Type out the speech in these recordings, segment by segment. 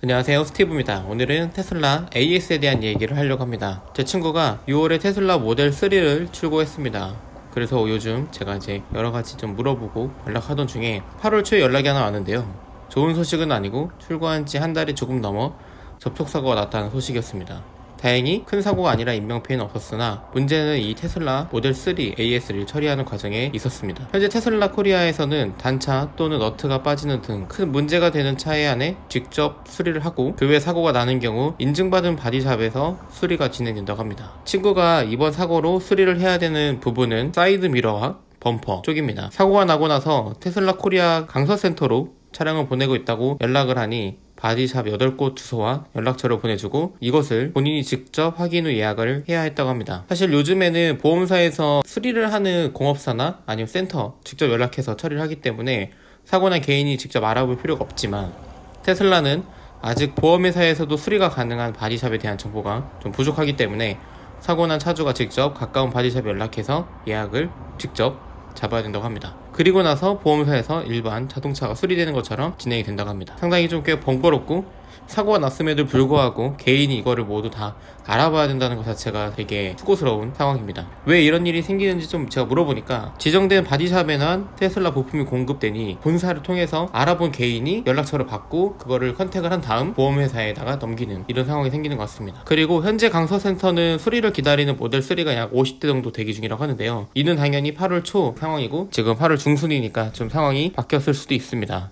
안녕하세요, 스티브입니다. 오늘은 테슬라 AS에 대한 얘기를 하려고 합니다. 제 친구가 6월에 테슬라 모델 3를 출고했습니다. 그래서 요즘 제가 이제 여러가지 좀 물어보고 연락하던 중에 8월 초에 연락이 하나 왔는데요, 좋은 소식은 아니고 출고한 지 한 달이 조금 넘어 접촉사고가 났다는 소식이었습니다. 다행히 큰 사고가 아니라 인명피해는 없었으나 문제는 이 테슬라 모델 3 AS를 처리하는 과정에 있었습니다. 현재 테슬라 코리아에서는 단차 또는 너트가 빠지는 등 큰 문제가 되는 차에 안에 직접 수리를 하고, 그 외 사고가 나는 경우 인증받은 바디샵에서 수리가 진행된다고 합니다. 친구가 이번 사고로 수리를 해야 되는 부분은 사이드 미러와 범퍼 쪽입니다. 사고가 나고 나서 테슬라 코리아 강서센터로 차량을 보내고 있다고 연락을 하니 바디샵 8곳 주소와 연락처를 보내주고 이것을 본인이 직접 확인 후 예약을 해야 했다고 합니다. 사실 요즘에는 보험사에서 수리를 하는 공업사나 아니면 센터 직접 연락해서 처리를 하기 때문에 사고난 개인이 직접 알아볼 필요가 없지만, 테슬라는 아직 보험회사에서도 수리가 가능한 바디샵에 대한 정보가 좀 부족하기 때문에 사고난 차주가 직접 가까운 바디샵에 연락해서 예약을 직접 잡아야 된다고 합니다. 그리고 나서 보험사에서 일반 자동차가 수리되는 것처럼 진행이 된다고 합니다. 상당히 좀 꽤 번거롭고, 사고가 났음에도 불구하고 개인이 이거를 모두 다 알아봐야 된다는 것 자체가 되게 수고스러운 상황입니다. 왜 이런 일이 생기는지 좀 제가 물어보니까, 지정된 바디샵에는 테슬라 부품이 공급되니 본사를 통해서 알아본 개인이 연락처를 받고 그거를 컨택을 한 다음 보험회사에다가 넘기는 이런 상황이 생기는 것 같습니다. 그리고 현재 강서센터는 수리를 기다리는 모델 3가 약 50대 정도 대기 중이라고 하는데요, 이는 당연히 8월 초 상황이고 지금 8월 중순이니까 좀 상황이 바뀌었을 수도 있습니다.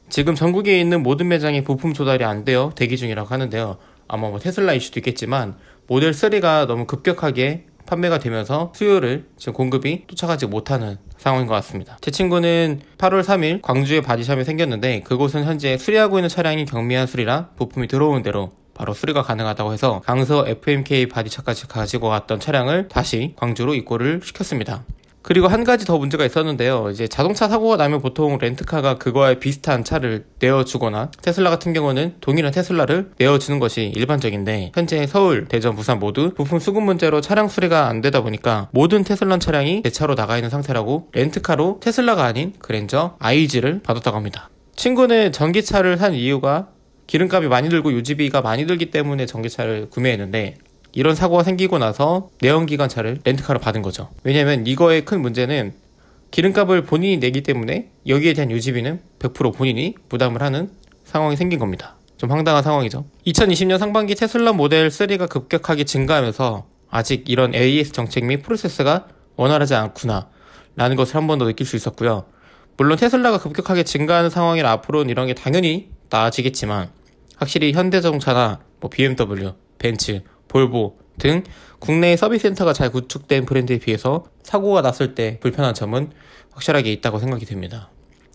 지금 전국에 있는 모든 매장이 부품 조달이 안 되어 대기 중이라고 하는데요, 아마 테슬라 이슈도 있겠지만 모델 3가 너무 급격하게 판매가 되면서 수요를 지금 공급이 쫓아가지 못하는 상황인 것 같습니다. 제 친구는 8월 3일 광주에 바디샵이 생겼는데, 그곳은 현재 수리하고 있는 차량이 경미한 수리라 부품이 들어오는 대로 바로 수리가 가능하다고 해서 강서 FMK 바디샵까지 가지고 왔던 차량을 다시 광주로 입고를 시켰습니다. 그리고 한 가지 더 문제가 있었는데요, 이제 자동차 사고가 나면 보통 렌트카가 그거에 비슷한 차를 내어주거나, 테슬라 같은 경우는 동일한 테슬라를 내어주는 것이 일반적인데, 현재 서울, 대전, 부산 모두 부품 수급 문제로 차량 수리가 안 되다 보니까 모든 테슬라 차량이 내 차로 나가 있는 상태라고 렌트카로 테슬라가 아닌 그랜저 IG를 받았다고 합니다. 친구는 전기차를 산 이유가 기름값이 많이 들고 유지비가 많이 들기 때문에 전기차를 구매했는데, 이런 사고가 생기고 나서 내연기관차를 렌트카로 받은 거죠. 왜냐면 이거의 큰 문제는 기름값을 본인이 내기 때문에 여기에 대한 유지비는 100% 본인이 부담을 하는 상황이 생긴 겁니다. 좀 황당한 상황이죠. 2020년 상반기 테슬라 모델 3가 급격하게 증가하면서 아직 이런 AS 정책 및 프로세스가 원활하지 않구나 라는 것을 한 번 더 느낄 수 있었고요. 물론 테슬라가 급격하게 증가하는 상황이라 앞으로는 이런 게 당연히 나아지겠지만, 확실히 현대자동차나 BMW, 벤츠, 볼보 등 국내의 서비스 센터가 잘 구축된 브랜드에 비해서 사고가 났을 때 불편한 점은 확실하게 있다고 생각이 됩니다.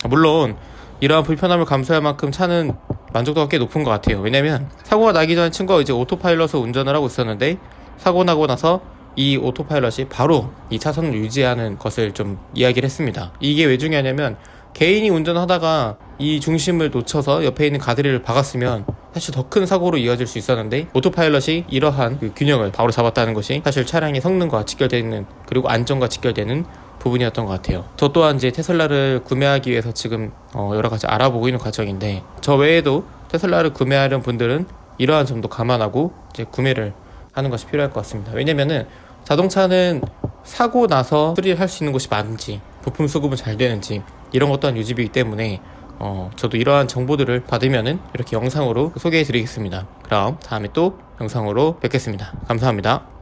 물론 이러한 불편함을 감수할 만큼 차는 만족도가 꽤 높은 것 같아요. 왜냐면 사고가 나기 전에 친구가 이제 오토파일럿을 운전을 하고 있었는데, 사고 나고 나서 이 오토파일럿이 바로 이 차선을 유지하는 것을 좀 이야기를 했습니다. 이게 왜 중요하냐면, 개인이 운전하다가 이 중심을 놓쳐서 옆에 있는 가드레일을 박았으면 사실 더 큰 사고로 이어질 수 있었는데, 오토파일럿이 이러한 그 균형을 바로 잡았다는 것이 사실 차량의 성능과 직결되는, 그리고 안전과 직결되는 부분이었던 것 같아요. 저 또한 이제 테슬라를 구매하기 위해서 지금 여러가지 알아보고 있는 과정인데, 저 외에도 테슬라를 구매하려는 분들은 이러한 점도 감안하고 이제 구매를 하는 것이 필요할 것 같습니다. 왜냐면은 자동차는 사고 나서 수리를 할 수 있는 곳이 많은지, 부품 수급은 잘 되는지, 이런 것 또한 유지비이기 때문에 저도 이러한 정보들을 받으면은 이렇게 영상으로 소개해 드리겠습니다. 그럼 다음에 또 영상으로 뵙겠습니다. 감사합니다.